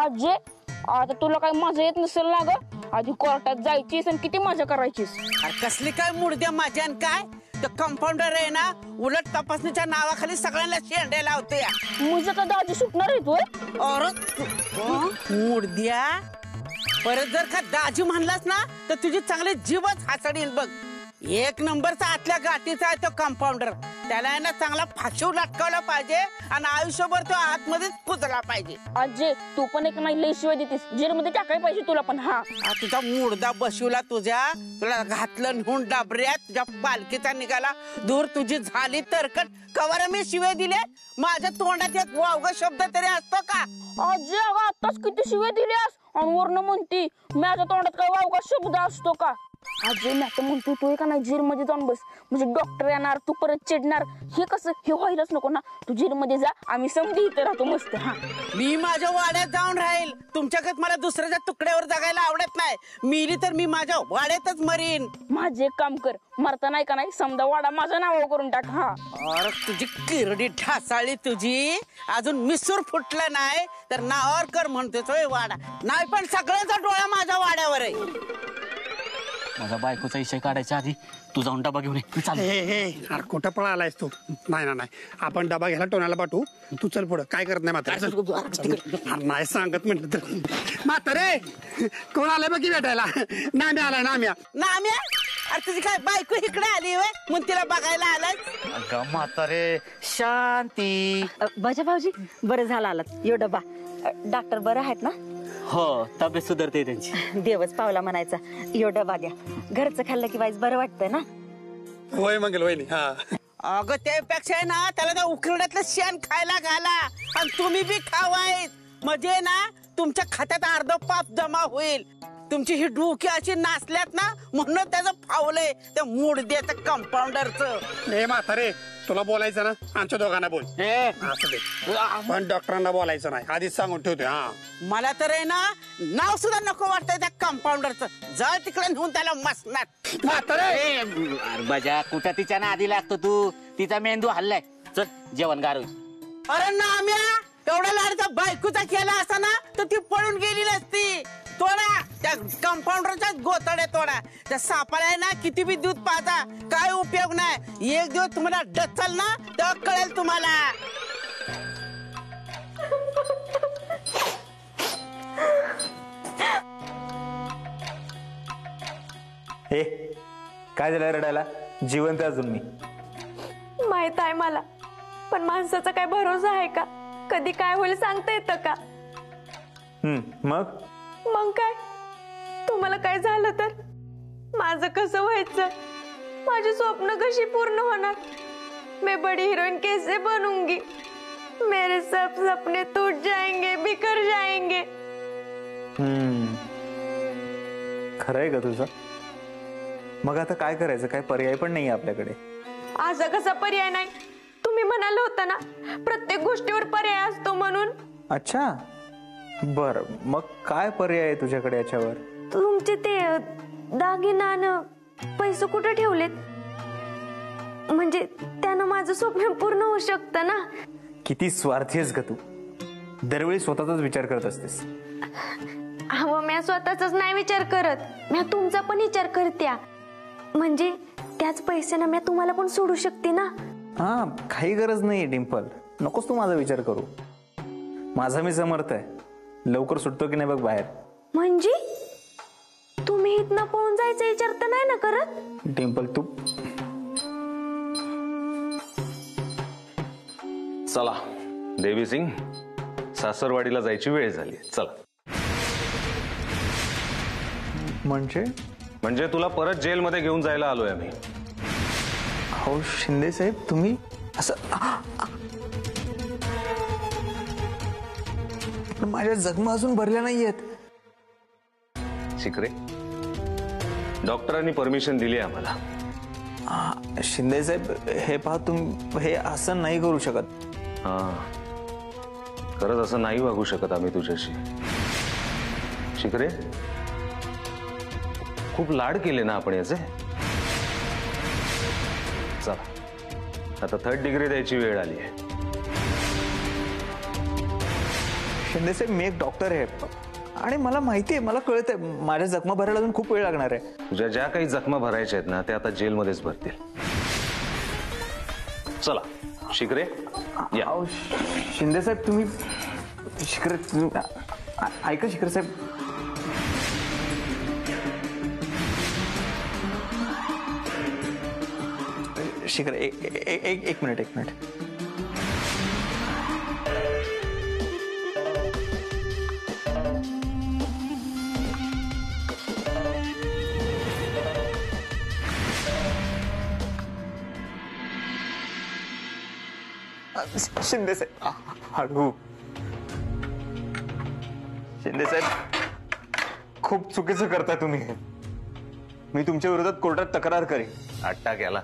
आजे आता तुला काय मजा येत नसेल ना ग? आधी कोर्टात जायचीस आणि किती मजा करायचीस. कसली काय मुडद्या माझ्या काय तो कंपाऊंडर आहे ना, उलट तपासणीच्या नावाखाली सगळ्यांना शेंडे लावते. मुझे तर दाजी सुटणार आहे तू. मुडद्या परत जर का दाजी म्हणलास ना तर तुझी चांगली जीवच हासडील बघ. एक नंबरचा आतल्या गाठीचा आहे तो कंपाऊंडर. त्याला आहे ना चांगला फाशीव लटकावला पाहिजे आणि आयुष्यभर तो आतमध्येच कुजला पाहिजे. आजे तू पण एक नाही लई शिवाय देतीस, जेलमध्ये टाकायला पाहिजे तुला पण. हा तुझा मुडदा बसवला तुला घातलं नेऊन डाबऱ्यात, तुझ्या पालखीचा निघाला दूर, तुझी झाली तरकट. कवर मी शिवे दिले, माझ्या तोंडात एक वावगा शब्द तरी असतो का? आजे अगं आत्ताच किती शिवे दिल्यास आणि वर्ण म्हणती माझ्या तोंडात काय वावगा शब्द असतो का? आजे मी आता म्हणतो तू का नाही जेल मध्ये जाऊन बस, म्हणजे डॉक्टर येणार, तू परत चिडणार. हे कसं हे व्हायलाच नको ना. तू जेल मध्ये जा, आम्ही समधी इथे राहतो मस्त. हा मी माझ्या वाड्यात जाऊन राहील. तुमच्याकडे मला दुसऱ्याच्या तुकड्यावर जगायला आवडत नाही. मिली तर मी माझ्या वाड्यातच मरीन. माझे एक काम कर, मरता नाही का नाही समजा वाडा माझं नाव करून टाक. हा अरे तुझी किरडी ढासाळी तुझी, अजून मिसूर फुटलं नाही तर नावावर कर म्हणतोय वाडा. नाही पण सगळ्यांचा डोळा माझ्या वाड्यावर आहे. माझा बायकोचा विषय काढायच्या आधी तू जाऊन डबा घेऊन ये. चाल. अरे कुठं पळालायस तू? नाही ना नाही, आपण डबा घ्यायला टोनाला पाठवू. तू चल पुढं. काय करत नाही म्हातारे? नाही सांगत म्हटलं तर. म्हातारे कोण आलंय बघी भेटायला? नाम्या आलाय. नाम्या अरे तुझी काय बायको इकडे आली होय म्हणून तिला बघायला आलाय? अगं म्हातारे शांती. बजा भाऊजी बरं झालं आलात. यो डबा. डॉक्टर बरं आहेत ना? हो तब्येत सुधारते त्यांची. देवच पावला म्हणायचा. यो डबा घ्या, घरचं खाल्लं की वाईस बरं वाटतं ना. होय मंगल वहिनी. हा अगं त्यापेक्षा आहे ना त्याला त्या उकिरड्यातलं शेण खायला घाला आणि तुम्ही बी खावायत. म्हणजे ना तुमच्या खात्यात अर्ध पाप जमा होईल. तुमची ही डोकी अशी नाचल्यात ना म्हणून त्याचं फावलंय त्या मुडद्याचं कंपाऊंडरचं. हे म्हातारे तुला बोलायचं ना, आमच्या दोघांना बोल. असं दे, पण डॉक्टरांना बोलायचं नाही, आधीच सांगून ठेवतोय. हा मला तर आहे ना नाव सुद्धा नको वाटतंय त्या कंपाऊंडरचं. जा तिकडे नेऊन त्याला मसनात. अरे बजा कुठं तिच्या नादी लागतो तू? तिचा मेंदू हल्लाय. चल जेवण गार. अरे नाम्या एवढा लाडचा बायकोचा केला असता ना तर ती पळून गेली नसती. तोडा त्या कंपाऊंडरच्या गोतड्या तोडा. त्या सापाला आहे ना किती बी दूध पाजा काय उपयोग नाही. एक दिवस तुम्हाला डचल ना तेव्हा कळेल तुम्हाला. हे काय झालं रडायला? जिवंत अजून मी. माहित आहे मला, पण माणसाचा काय भरोसा आहे का? कधी काय होईल सांगता येतं का? मग काय तुम्हाला काय झालं तर माझं कसं व्हायचं? माझी स्वप्न कशी पूर्ण होणार? मैं बड़ी हीरोइन कैसे बनूंगी? मेरे सब सपने टूट जाएंगे, बिखर जाएंगे. खरंय का तुझं? मग आता काय करायचं? काय पर्याय पण नाही आपल्याकडे. असा कसा पर्याय नाही? तुम्ही म्हणाले होता ना प्रत्येक गोष्टीवर पर्याय असतो म्हणून. अच्छा बर, मग काय पर्याय आहे तुझ्याकडे याच्यावर? तुमचे ते दागिना पैसे कुठे ठेवलेत? म्हणजे त्यानं माझं स्वप्न पूर्ण होऊ शकतं ना. किती स्वार्थी आहेस ग तू. दरवेळी स्वतःचाच विचार करत असतेस. अहो मी स्वतःचाच नाही विचार करत, मी तुमचा पण विचार करत्या. म्हणजे त्याच पैशाने मी तुम्हाला पण सोडू शकते ना. हा काही गरज नाही डिंपल, नकोस तू माझा विचार करू. माझा मी समर्थ आहे. लवकर सुटतो की नाही बघ बाहेर. म्हणजे तुम्ही इथनं पळून जायचं विचार तर नाही ना करत? डिंपल तू चला देवी सिंग, सासरवाडीला जायची वेळ झाली. चला. म्हणजे तुला परत जेलमध्ये घेऊन जायला आलोय आम्ही. हो शिंदे साहेब तुम्ही असं माझ्या जखमा अजून भरल्या नाहीयेत. शिकरे डॉक्टरांनी परमिशन दिली आम्हाला. शिंदे साहेब हे पहा, तुम्ही हे असं नाही करू शकत. हा खरंच असं नाही वागू शकत आम्ही तुझ्याशी. शिकरे खूप लाड केले ना आपण याचे. चला आता 3rd डिग्री द्यायची वेळ आली आहे. शिंदे साहेब मी एक डॉक्टर आहे आणि मला माहिती आहे, मला कळत आहे माझ्या जखमा भरायला अजून खूप वेळ लागणार आहे. तुझ्या ज्या काही जखमा भरायच्या आहेत ना ते आता जेलमध्येच भरतील. चला शिकरे या. अहो, शिंदे साहेब तुम्ही ऐका शिखरे साहेब, शिखर एक मिनिट. शिंदे साहेब हळू. शिंदे साहेब खूप चुकीचं करता तुम्ही. मी तुमच्या विरोधात कोर्टात तक्रार करेन. आट्टा गेला.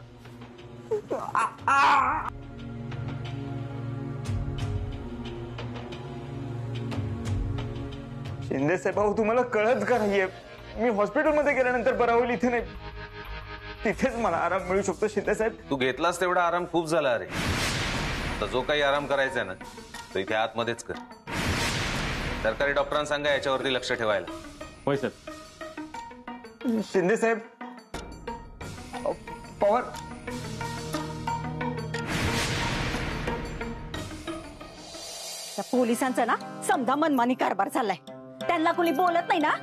शिंदे साहेब अहो तुम्हाला कळत का नाहीये, मी हॉस्पिटलमध्ये गेल्यानंतर बरा होईल इथे नाही, तिथेच मला आराम मिळू शकतो. शिंदे साहेब तू घेतलास तेवढा आराम खूप झाला अरे. तर जो काही आराम करायचा आहे ना तो इथे आतमध्येच कर. सरकारी डॉक्टरांना सांगा याच्यावरती लक्ष ठेवायला. होय सर. शिंदे साहेब पवार त्या पोलिसांचा ना समजा मनमानी कारभार चाललाय. त्यांना कोणी बोलत नाही ना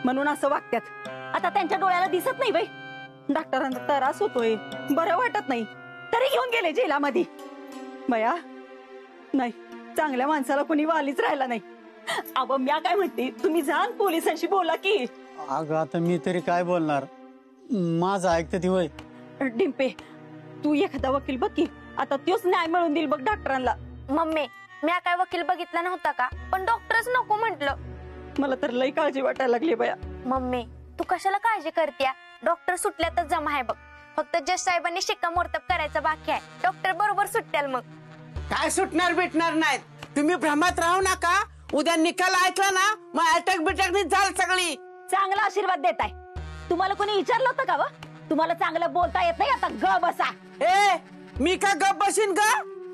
म्हणून असं वागतात. आता त्यांच्या डोळ्याला दिसत नाही बाई. डॉक्टरांचा त्रास होतोय, बरं वाटत नाही तरी घेऊन गेले जेलामध्ये. बया नाही, चांगल्या माणसाला कोणी वालीच राहिला नाही. अहो म्या काय म्हणते, तुम्ही जा पोलिसांशी बोला की. अगं आता मी तरी काय बोलणार, माझं ऐकते ती वय. डिंपे तू एखादा वकील बघ की, आता तोच न्याय मिळून देईल बघ डॉक्टरांना. मम्मी मी काय वकील बघितला नव्हता का, पण डॉक्टरच नको म्हंटल. मला तर लई काळजी वाटायला लागली बया. मम्मी तू कशाला काळजी करतेय, डॉक्टर सुटल्यातच जमा आहे बघ. फक्त जज साहेबांनी शिक्कामोर्तब करायचं बाकी आहे. डॉक्टर बरोबर सुटतील. मग काय सुटणार भेटणार नाहीत. तुम्ही भ्रमात राहू नका. उद्या निकाल ऐकला ना मग अटक बिटकनी झाल सगळी. चांगला आशीर्वाद देताय. तुम्हाला कोणी विचारलं होतं का व? तुम्हाला चांगलं बोलता येत नाही, आता ग बसा. ए मी का गप बसीन ग?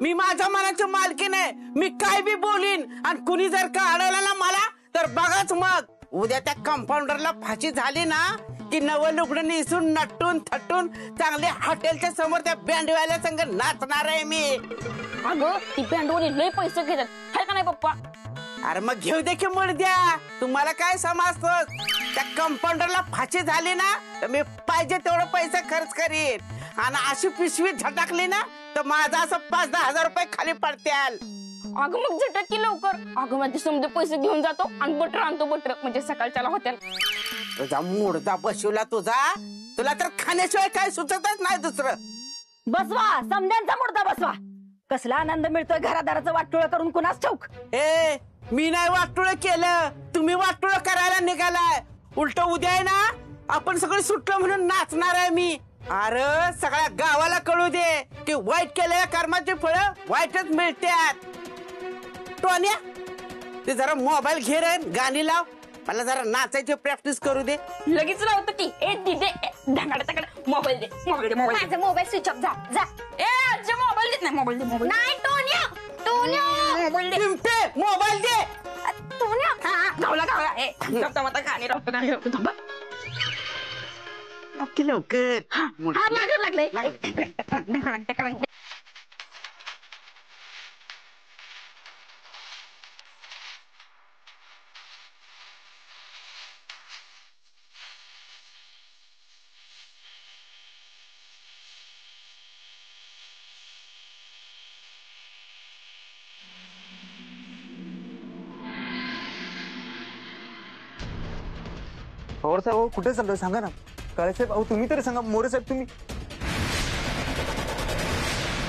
मी माझ्या मनाची मालकीन आहे. मी काय बी बोलीन आणि कुणी जर का अडवलं ना मला तर बघाच मग. उद्या त्या कंपाऊंडरला फाशी झाली ना की नवं लुगडं नेसून नटून थटून चांगले हॉटेलच्या समोर त्या बँडवाल्या संग नाचणार आहे मी. अगं ती बँडवाली लय पैसे घेतात, हाय का नाही पप्पा? अरे मग घेऊ दे की मुळ द्या. तुम्हाला काय समजतं, त्या कंपाऊंडरला फाशी झाली ना तर मी पाहिजे तेवढं पैसे खर्च करीन आणि अशी पिशवी झटकली ना तर माझा असं 5-10 हजार रुपये खाली पडत्याल. अगं मग झटक की लवकर. अगं माझे समजे पैसे घेऊन जातो आणि बटर आणतो, बटर म्हणजे सकाळच्याला होत्याल. तुझा मुर्दा बसवला तुझा. तुला तर खाण्याशिवाय काय सुचतच नाही दुसरं. बसवा समद्यांचा मुर्दा बसवा. कसला आनंद मिळतोय घरादाराचं वाटोळं करून कुणास ठाऊक. ए मी नाही वाटोळ केलं, तुम्ही वाटोळ करायला निघालाय. उलट उद्या आहे ना आपण सगळे सुटलो म्हणून नाचणार आहे मी. अरे सगळ्या गावाला कळू दे की वाईट केलेल्या कर्माची फळं वाईटच मिळतात. टोन्या ते जरा मोबाईल घे रे, गाणी लाव. मला जरा नाचायची प्रॅक्टिस करू दे. लगेच लावतो की. ए दिदे ढांगड तकड मोबाईल दे, मोबाईल दे, मोबाईल. माझा मोबाईल स्विच ऑफ जा जा. ए आजी मोबाईल देत नाही, मोबाईल दे, मोबाईल. नाही टोन्या टोन्या मोबाईल दे, चिमटे मोबाईल दे. टोन्या. गावला गावला. ए थांबता मता गाणी राहतो, गाणी राहतो. थांबा लवकर हा लागले पवार साहेब कुठे चाललोय सांगा ना. काळे साहेब अहो तुम्ही तरी सांगा. मोरे साहेब तुम्ही.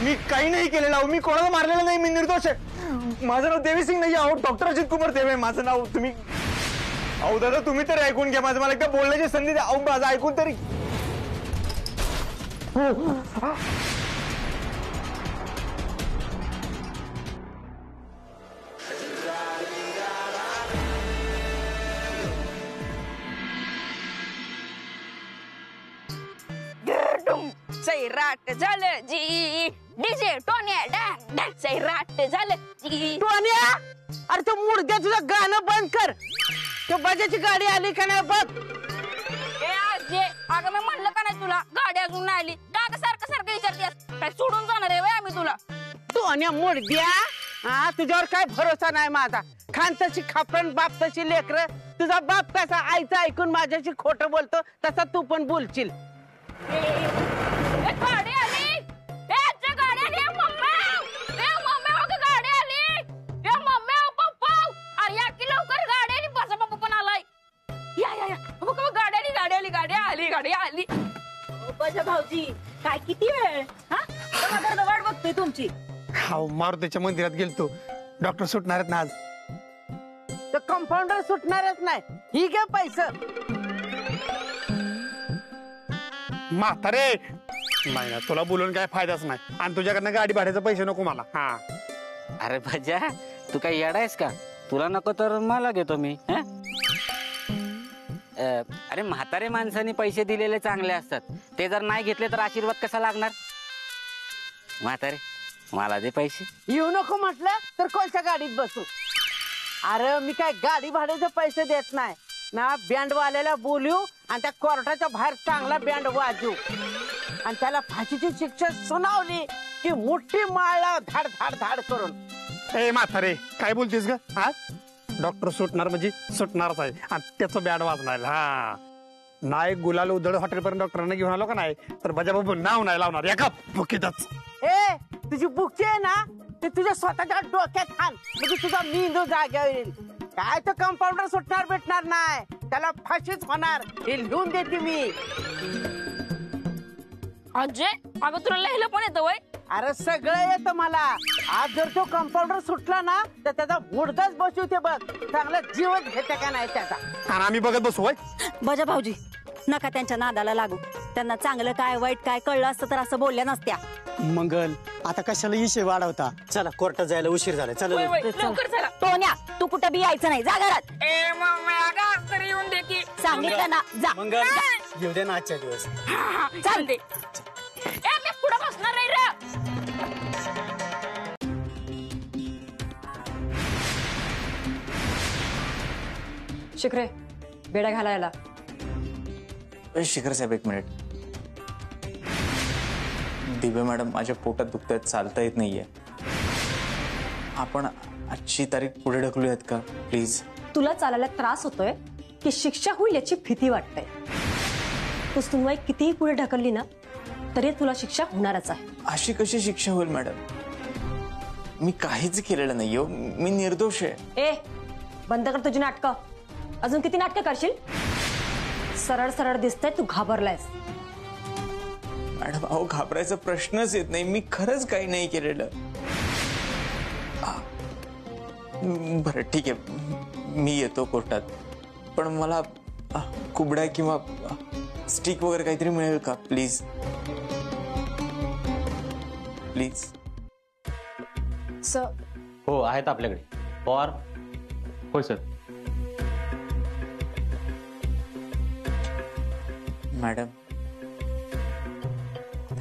मी काही नाही केलेलं अहो, मी कोणाला मारलेलं नाही, मी निर्दोष आहे. माझं नाव देवीसिंग नाही अहो, डॉक्टर अजित कुमार देव आहे माझं नाव. तुम्ही अहो दादा तुम्ही तरी ऐकून घ्या माझं, मला एकदा बोलण्याची संधी द्या अहो, माझं ऐकून तरी. सैराट झालं जी, डीजे टोन्या डान्स सैराट झालं जी. टोन्या अरे तो मुडद्या तुझं गाणं बंद कर. तो बजाची गाडी आली का नाही बघ. ए आजे, अगं मी म्हणलं का नाही तुला गाडी अजून नाही आली. का सारखं सारखं विचारतेस? काय सोडून जाणार आहे आम्ही तुला? तू आणि मुडद्या हा तुझ्यावर काय भरोसा नाही माझा. खान तशी खापण बाप तशी लेकर. तुझा बाप कसा आईचं ऐकून माझ्याशी खोटं बोलतो तसा तू पण बोलशील. गाडी आली. ए आजी, गाडी आली. मम्मा, ए मम्मा, हो गाडी आली. ए मम्मा, पप्पा, अरे या की लवकर गाडी आली. बसा पप्पा पण आलाय. या या या, बघ गाडी आली, गाडी आली, गाडी आली, गाडी आली. बजा भाऊजी, काय किती वेळ? हा वाट बघतोय तुमची. हा मारुतीच्या मंदिरात गेलतो. डॉक्टर सुटणार आहेत ना आज. तर कंपाऊंडर सुटणारच नाही. ही घे पैसे. म्हातारे नाही ना, तुला बोलून काय फायदाच नाही. आणि तुझ्याकडनं गाडी भाड्याचे पैसे नको मला. हा अरे भजा, तू काही येडायस का? तुला नको तर मला घेतो मी. अरे म्हातारे माणसाने पैसे दिलेले चांगले असतात. ते जर नाही घेतले तर आशीर्वाद कसा लागणार? म्हातारे मला दे पैसे. येऊ नको म्हटलं तर कोणत्या गाडीत बसू? अरे मी काय गाडी भाड्याचे पैसे देत नाही ना. बँडवाल्याला बोलू आणि त्या कोर्टाच्या बाहेर चांगला बँड वाजू आणि त्याला फाशीची शिक्षा सुनावली की मोठी माळला धाड धाड धाड करून. ए म्हातारे काय बोलतेस ग? हा डॉक्टर सुटणार म्हणजे सुटणारच आहे. आणि त्याचं बॅड वाजणार. हा नाही गुलाल उधळ हॉटेलपर्यंत डॉक्टरांना घेऊन आलो का नाही तर बजाबाबू नाव नाही लावणार एका बुकीतच. ए तुझी बुक्की आहे ना ते तुझ्या स्वतःच्या डोक्यात आण म्हणजे तुझा मेंदू जाग्यावर येईल. काय तर कंपाऊंडर सुटणार भेटणार नाही. त्याला फाशीच होणार. हे लिहून देते मी. अजय, अगं तुला लिहिलं पण येतं वय? अरे सगळं येतं मला. आज जर तो कंपाऊंडर सुटला ना तर त्याचा मुडदाच बसवते बघ. चांगला जीवच घेते का नाही त्याचा. आणि आम्ही बघत बसू होय. बजा भाऊजी, नका त्यांच्या नादाला लागू. त्यांना चांगलं काय वाईट काय कळलं असतं तर असं बोलल्या नसत्या. मंगल, आता कशाला इशे वाढवता? चला कोर्टात जायला उशीर झाला. चला वय, वय, लवकर चला. टोन्या, तू कुठं बी यायचं नाही. जा घरात. ए मम्मी, अगं तरी येऊन दे की. सांगितलं ना, जा. मंगल, येऊ दे ना आजच्या दिवस. चालते. ए मी पुढे बसणार नाही रे. शिखरे, बेडा घालायला. शिखर साहेब एक मिनिट. दिव्या मॅडम माझ्या पोटात दुखत आहेत, चालता येत नाहीये. आपण आजची तारीख पुढे ढकलूयात का प्लीज? तुला चालायला त्रास होतोय की शिक्षा होईल याची भीती वाटते. तू सुनवाई कितीही पुढे ढकलली ना तरी तुला शिक्षा होणारच आहे. अशी कशी शिक्षा होईल मॅडम? मी काहीच केलेलं नाही. मी निर्दोष आहे. ए बंद कर तुझी नाटकं. अजून किती नाटकं करशील? सरळ सरळ दिसतंय तू घाबरलायस. मॅडम अहो घाबरायचा प्रश्नच येत नाही. मी खरंच काही नाही केलेलं. बरं ठीक आहे, मी येतो कोर्टात. पण मला कुबड्या किंवा स्टिक वगैरे काहीतरी मिळेल का प्लीज? प्लीज. सर हो आहेत आपल्याकडे. फॉर होय sir. Madam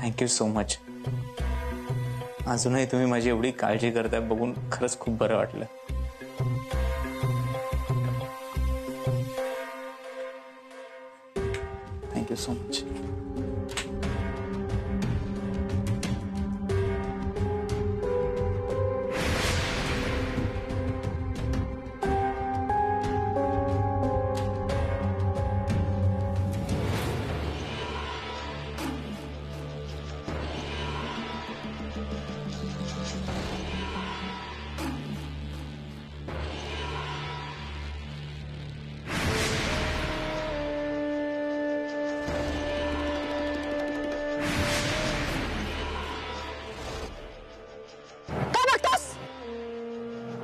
thank you so much. अजूनही तुम्ही माझी एवढी काळजी करताय बघून खरंच खूप बरं वाटलं. Thank you so much.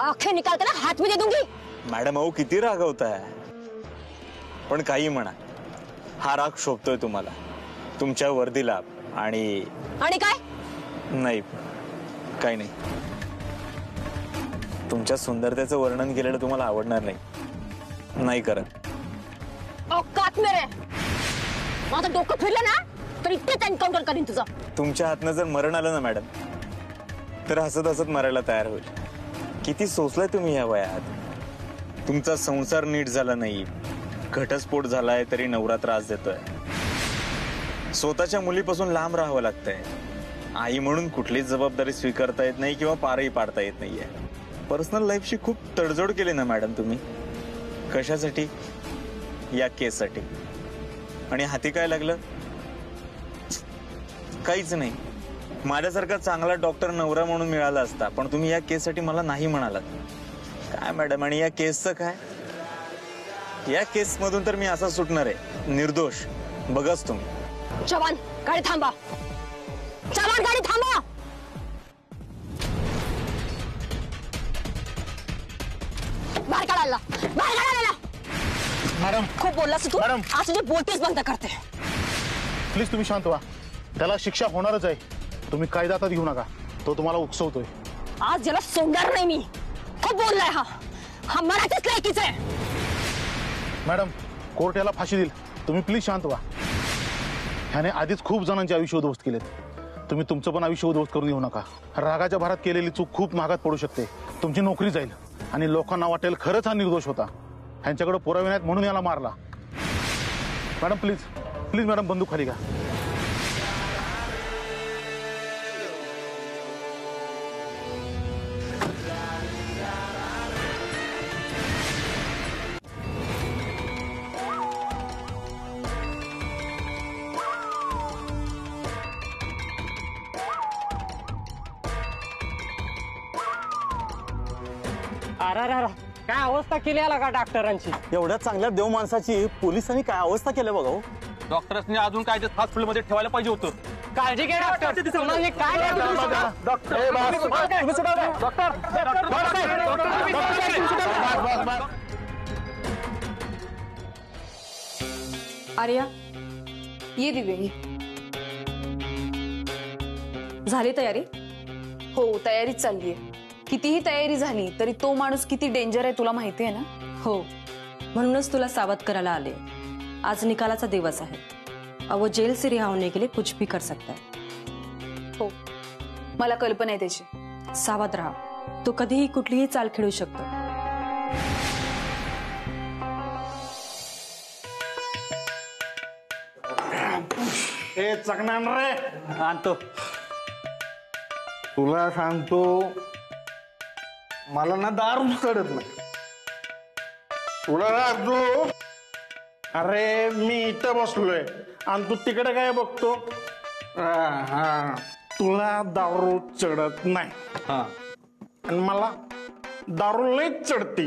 आंखें निकाल कर ना हाथ में दे दूंगी. मॅडम अहो किती रागवताय. पण काही म्हणा, हा राग शोभतोय तुम्हाला तुमच्या वर्दीला. आणि काय? नाही काही नाही. तुमच्या सुंदरतेचं वर्णन केलेलं तुम्हाला आवडणार नाही. नाही करत. औकात मेरे. माझं डोकं फिरलं ना तर इथेच एन्काउंटर करीन तुझं. तुमच्या हातनं जर मरण आलं ना मॅडम तर हसत हसत मरायला तयार होईल. किती सोसलाय तुम्ही या वयात. तुमचा संसार नीट झाला नाही, घटस्फोट झालाय तरी नवरा त्रास देतोय. स्वतःच्या मुलीपासून लांब राहावं लागतंय. आई म्हणून कुठलीच जबाबदारी स्वीकारता येत नाही किंवा पारही पाडता येत नाहीये. पर्सनल लाईफशी खूप तडजोड केली ना मॅडम तुम्ही. कशासाठी? या केससाठी. आणि हाती काय लागलं? काहीच नाही. माझ्यासारखा चांगला डॉक्टर नवरा म्हणून मिळाला असता, पण तुम्ही या केससाठी मला नाही म्हणालात. काय मॅडम, आणि या केसचं काय? या केस मधून तर मी असा सुटणार आहे, निर्दोष. बघाच तुम्ही. जवान गाडी थांबा. जवान गाडी थांबा. बाहेर काढायला, बाहेर काढायला. मॅडम खूप बोललास तू. मॅडम. आज तुझे बोलतेच बंद करते. प्लीज तुम्ही शांत व्हा. त्याला शिक्षा होणारच आहे. तुम्ही कायदा हातात घेऊ नका, तो तुम्हाला उकसवतोय. आज याला सोडणार नाही मी. खूप बोललाय हा. हा मराठीच लायकीच आहे. मॅडम कोर्ट याला फाशी देईल. तुम्ही प्लीज शांत व्हा. ह्याने आधीच खूप जणांचे आयुष्य उद्ध्वस्त केलेत. तुम्ही तुमचं पण आयुष्य उद्ध्वस्त करून घेऊ नका. रागाच्या भरात केलेली चूक खूप महागात पडू शकते. तुमची नोकरी जाईल आणि लोकांना वाटेल खरंच हा निर्दोष होता. ह्यांच्याकडे पुरावे नाहीत म्हणून याला मारला. मॅडम प्लीज प्लीज मॅडम बंदूक खाली घ्या. अरे काय अवस्था केली आला का डॉक्टरांची. एवढ्या चांगल्या देव माणसाची पोलिसांनी काय अवस्था केल्या बघा. डॉक्टर्सनी अजून काय हॉस्पिटलमध्ये ठेवायला पाहिजे होतं. काळजी घ्या डॉक्टर. आर्या ये दिव्यांगी. झाली तयारी? हो तयारीच चाललीये. कितीही तयारी झाली तरी तो माणूस किती डेंजर आहे तुला माहिती आहे ना. हो म्हणूनच तुला सावध करायला आले. आज निकालाचा दिवस आहे. अब वो जेल से रिहा होने के लिए कुछ भी कर सकता है. हो मला कल्पना आहे त्याची. सावध राहा. तो कधीही कुठलीही चाल खेळू शकतो. ए चकणार रे. आणतो. तुला सांगतो मला ना दारू चढत नाही. तुला सांगतो अरे मी इथं बसलोय आणि तू तिकडे काय बघतो. तुला दारू चढत नाही आणि मला दारू लईच चढती.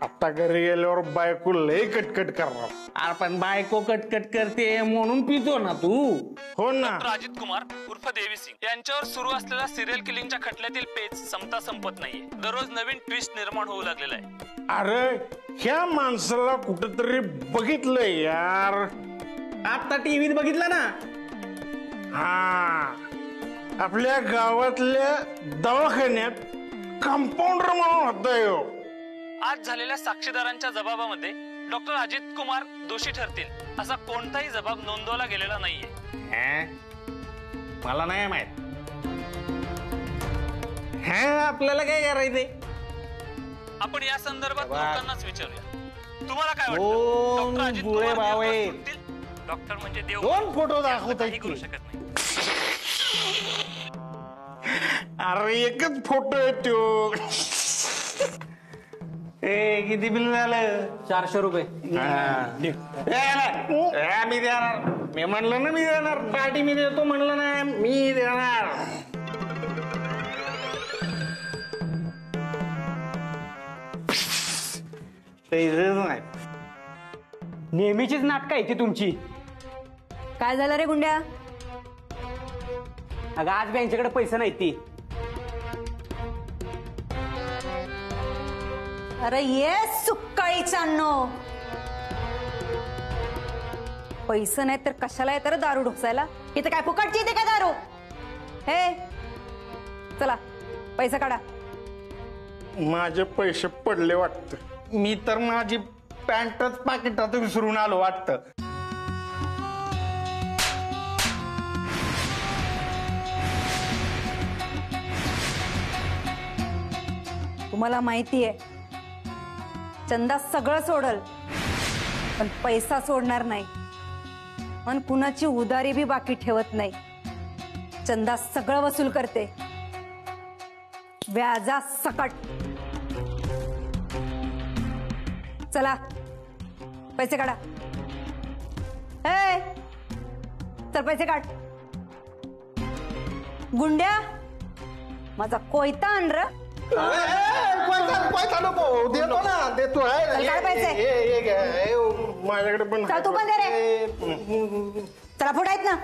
आता घरी गेल्यावर बायको लई कटकट करणार. अरे पण बायको कटकट करते म्हणून पितो ना तू. हो ना. अजित कुमार उर्फ देवी सिंग यांच्यावर सुरू असलेल्या सिरियल किलिंगच्या खटल्यातील पेच संपत नाहीये. दररोज नवीन ट्विस्ट निर्माण होऊ लागलेला आहे. अरे ह्या माणसाला कुठेतरी बघितलंय यार. आता टीव्हीत बघितलं ना. हा आपल्या गावातल्या दवाखान्यात कंपाऊंडर म्हणून होता. आज झालेल्या साक्षीदारांच्या जबाबामध्ये डॉक्टर अजित कुमार दोषी ठरतील असा कोणताही जबाब नोंदवला गेलेला नाहीये. मला नाही माहित. आपल्याला काय करायचंय. आपण या संदर्भात लोकांनाच विचारूया. तुम्हाला काय दोन वाटतं? डॉक्टर अजित बुळे कुमार भावे. निर्दोष ठरतील? डॉक्टर म्हणजे देव. दोन फोटो दाखवता काही करू शकत नाही. अरे एकच फोटो येतो. किती बिल झालं? 400 रुपये. मी देणार. मी म्हणलं ना मी देणार. पार्टी मी देतो म्हणलं ना मी देणार. नाही. नेहमीचीच नाटकं आहे ती तुमची. काय झालं रे गुंड्या? अगं आज बँकेकडे पैसे नाही ती. अरे ये सुक्काळीचांनो. पैसे नाहीत तर कशाला येतं रे दारू ढोसायला. इथे काय फुकटची येते का दारू. हे चला पैसे काढा. माझे पैसे पडले वाटत. मी तर माझी पॅन्टच पाकिटात विसरून आलो वाटतं. मला माहितीये चंदा सगळं सोडल पण पैसा सोडणार नाही पण कुणाची उदारी बी बाकी ठेवत नाही. चंदा सगळं वसूल करते व्याजा सकट. चला पैसे काढा. चल पैसे काढ. गुंड्या माझा कोयता आण र. माझ्याकडे पण चल तू पण दे रे. चला फुटायत ना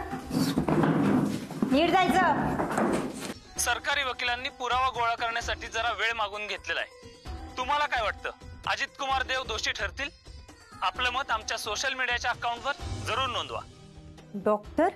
नीट जायचं. सरकारी वकिलांनी पुरावा गोळा करण्यासाठी जरा वेळ मागून घेतलेला आहे. तुम्हाला काय वाटतं, अजित कुमार देव दोषी ठरतील? आपलं मत आमच्या सोशल मीडियाच्या अकाउंटवर जरूर नोंदवा. डॉक्टर